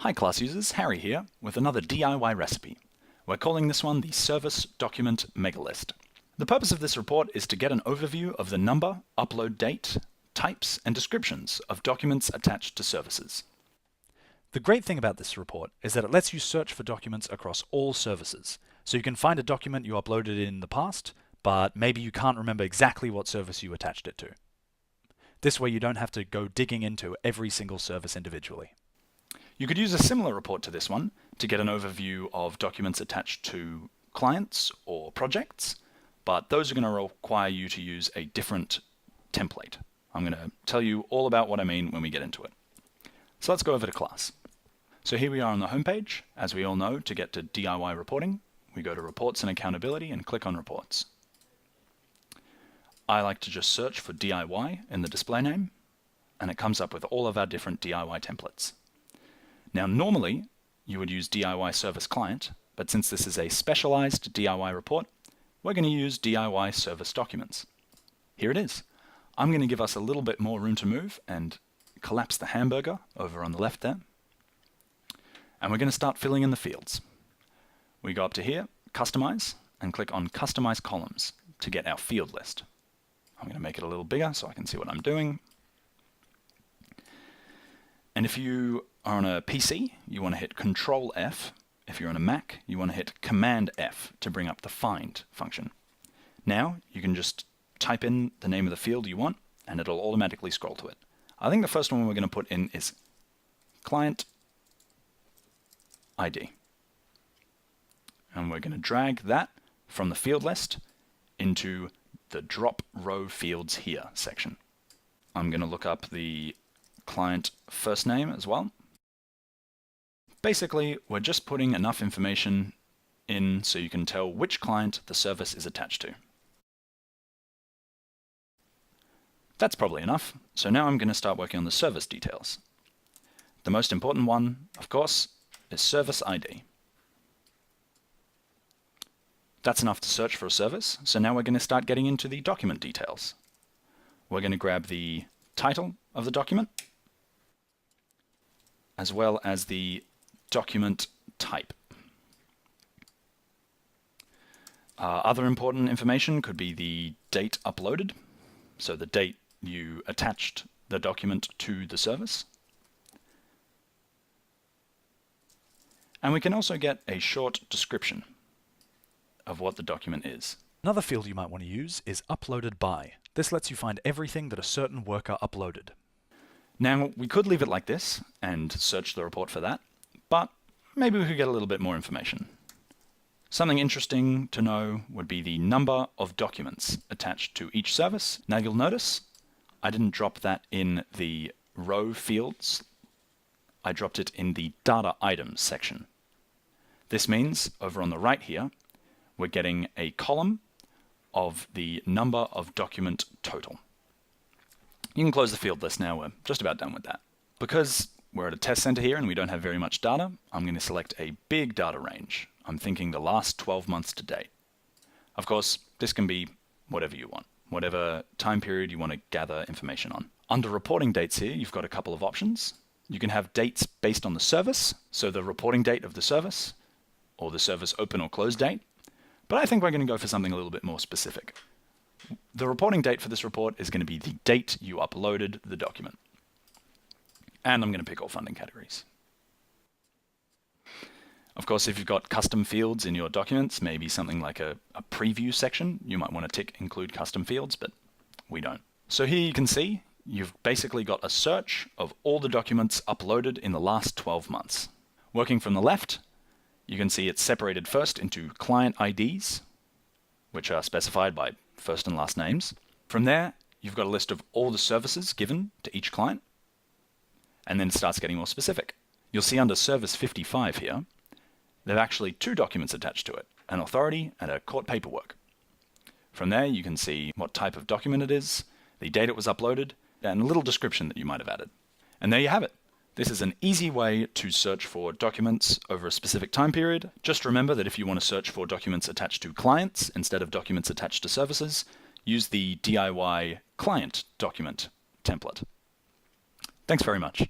Hi class users, Harry here with another DIY recipe. We're calling this one the Service Document Megalist. The purpose of this report is to get an overview of the number, upload date, types, and descriptions of documents attached to services. The great thing about this report is that it lets you search for documents across all services. So you can find a document you uploaded in the past, but maybe you can't remember exactly what service you attached it to. This way you don't have to go digging into every single service individually. You could use a similar report to this one to get an overview of documents attached to clients or projects, but those are going to require you to use a different template. I'm going to tell you all about what I mean when we get into it. So let's go over to class. So here we are on the homepage. As we all know, to get to DIY reporting, we go to Reports and Accountability and click on Reports. I like to just search for DIY in the display name, and it comes up with all of our different DIY templates. Now normally you would use DIY Service Client, but since this is a specialized DIY report, we're going to use DIY Service Documents. Here it is. I'm going to give us a little bit more room to move and collapse the hamburger over on the left there. And we're going to start filling in the fields. We go up to here, Customize, and click on Customize Columns to get our field list. I'm going to make it a little bigger so I can see what I'm doing. And if you are on a PC, you want to hit Control F. If you're on a Mac, you want to hit Command F to bring up the Find function. Now you can just type in the name of the field you want and it'll automatically scroll to it. I think the first one we're going to put in is Client ID. And we're going to drag that from the field list into the Drop Row Fields Here section. I'm going to look up the client first name as well. Basically, we're just putting enough information in so you can tell which client the service is attached to. That's probably enough, so now I'm going to start working on the service details. The most important one, of course, is Service ID. That's enough to search for a service, so now we're going to start getting into the document details. We're going to grab the title of the document, as well as the document type. Other important information could be the date uploaded, so the date you attached the document to the service. And we can also get a short description of what the document is. Another field you might want to use is Uploaded By. This lets you find everything that a certain worker uploaded. Now, we could leave it like this and search the report for that, but maybe we could get a little bit more information. Something interesting to know would be the number of documents attached to each service. Now you'll notice I didn't drop that in the row fields. I dropped it in the Data Items section. This means over on the right here, we're getting a column of the number of document total. You can close the field list now, we're just about done with that. Because we're at a test center here and we don't have very much data, I'm going to select a big data range. I'm thinking the last 12 months to date. Of course, this can be whatever you want, whatever time period you want to gather information on. Under reporting dates here, you've got a couple of options. You can have dates based on the service, so the reporting date of the service, or the service open or close date. But I think we're going to go for something a little bit more specific. The reporting date for this report is going to be the date you uploaded the document. And I'm going to pick all funding categories. Of course, if you've got custom fields in your documents, maybe something like a preview section, you might want to tick include custom fields, but we don't. So here you can see you've basically got a search of all the documents uploaded in the last 12 months. Working from the left, you can see it's separated first into client IDs, which are specified by first and last names. From there, you've got a list of all the services given to each client, and then it starts getting more specific. You'll see under Service 55 here, there are actually two documents attached to it, an authority and a court paperwork. From there, you can see what type of document it is, the date it was uploaded, and a little description that you might have added. And there you have it. This is an easy way to search for documents over a specific time period. Just remember that if you want to search for documents attached to clients instead of documents attached to services, use the DIY client document template. Thanks very much.